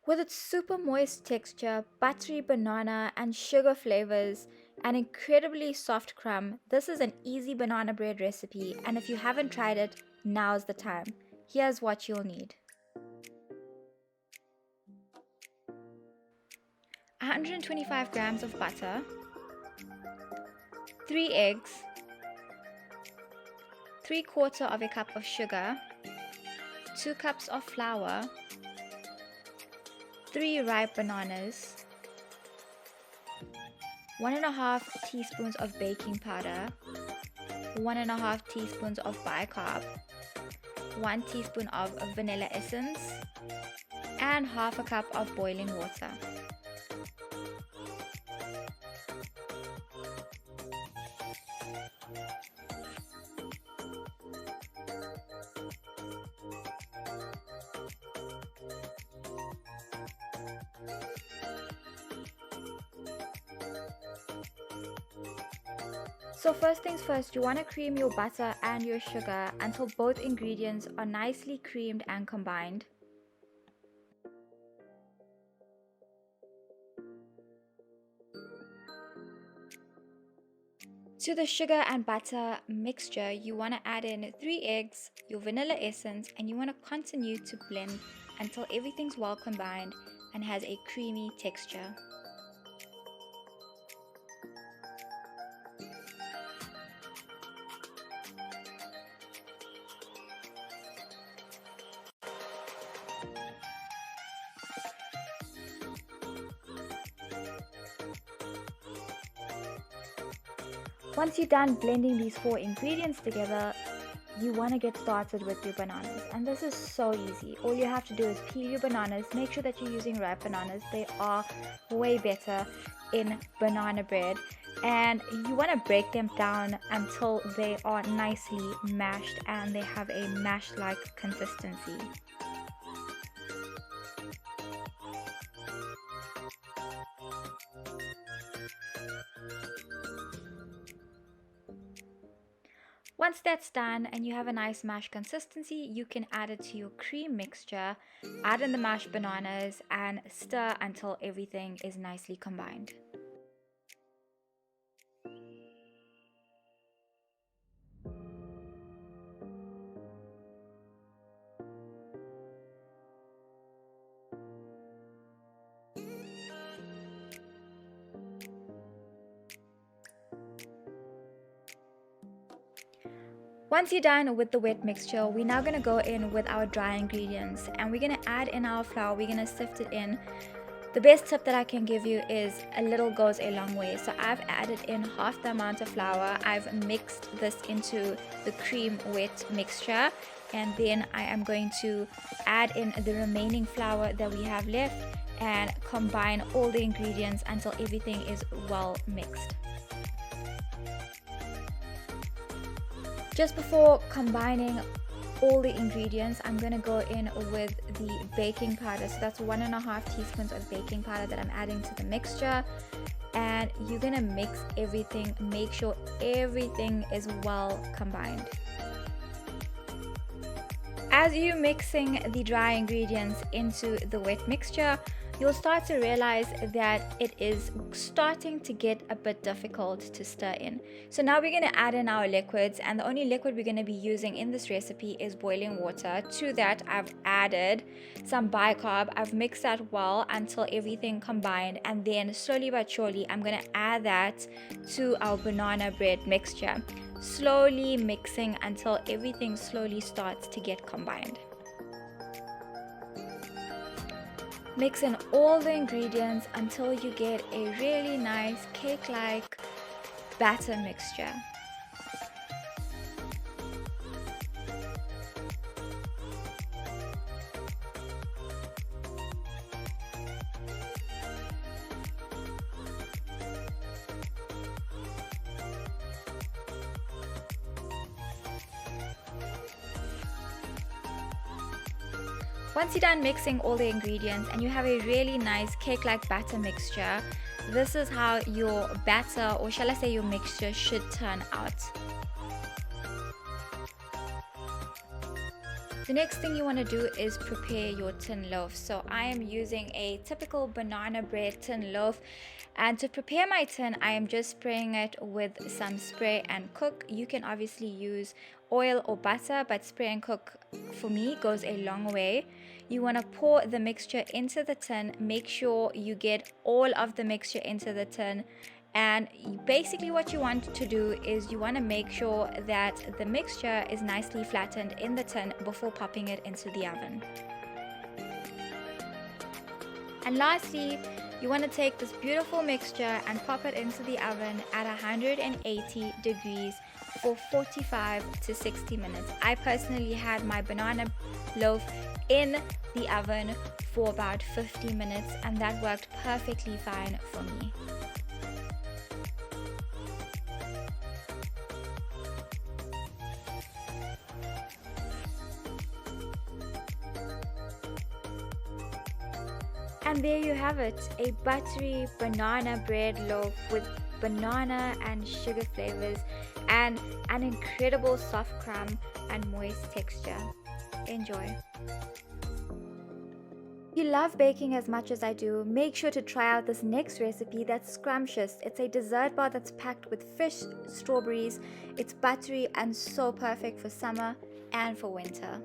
With its super moist texture, buttery banana and sugar flavors, and incredibly soft crumb, this is an easy banana bread recipe, and if you haven't tried it, now's the time. Here's what you'll need. 125 grams of butter, 3 eggs, 3/4 of a cup of sugar, 2 cups of flour, 3 ripe bananas, 1.5 teaspoons of baking powder, 1.5 teaspoons of bicarb, 1 teaspoon of vanilla essence, and half a cup of boiling water. So first things first, you want to cream your butter and your sugar until both ingredients are nicely creamed and combined. To the sugar and butter mixture, you want to add in 3 eggs, your vanilla essence, and you want to continue to blend until everything's well combined and has a creamy texture. Once you're done blending these 4 ingredients together, you want to get started with your bananas, and this is so easy. All you have to do is peel your bananas. Make sure that you're using ripe bananas. They are way better in banana bread, and you want to break them down until they are nicely mashed and they have a mash-like consistency. Once that's done and you have a nice mash consistency, you can add it to your cream mixture, add in the mashed bananas, and stir until everything is nicely combined. Once you're done with the wet mixture, we're now going to go in with our dry ingredients, and we're going to add in our flour. We're going to sift it in. The best tip that I can give you is a little goes a long way. So I've added in half the amount of flour. I've mixed this into the cream wet mixture, and then I am going to add in the remaining flour that we have left and combine all the ingredients until everything is well mixed. Just before combining all the ingredients, I'm going to go in with the baking powder. So that's 1.5 teaspoons of baking powder that I'm adding to the mixture. And you're going to mix everything. Make sure everything is well combined. As you're mixing the dry ingredients into the wet mixture, you'll start to realize that it is starting to get a bit difficult to stir in. So now we're going to add in our liquids, and the only liquid we're going to be using in this recipe is boiling water. To that, I've added some bicarb. I've mixed that well until everything combined, and then slowly but surely I'm going to add that to our banana bread mixture, slowly mixing until everything slowly starts to get combined. Mix in all the ingredients until you get a really nice cake-like batter mixture. Once you're done mixing all the ingredients and you have a really nice cake-like batter mixture, this is how your batter, or shall I say your mixture, should turn out. The next thing you want to do is prepare your tin loaf. So I am using a typical banana bread tin loaf, and to prepare my tin I am just spraying it with some spray and cook. You can obviously use oil or butter, but spray and cook for me goes a long way. You want to pour the mixture into the tin. Make sure you get all of the mixture into the tin. And basically what you want to do is you want to make sure that the mixture is nicely flattened in the tin before popping it into the oven. And lastly, you want to take this beautiful mixture and pop it into the oven at 180 degrees for 45 to 60 minutes. I personally had my banana loaf in the oven for about 50 minutes, and that worked perfectly fine for me. And there you have it, a buttery banana bread loaf with banana and sugar flavors and an incredible soft crumb and moist texture. Enjoy. If you love baking as much as I do, make sure to try out this next recipe that's scrumptious. It's a dessert bar that's packed with fresh strawberries. It's buttery and so perfect for summer and for winter.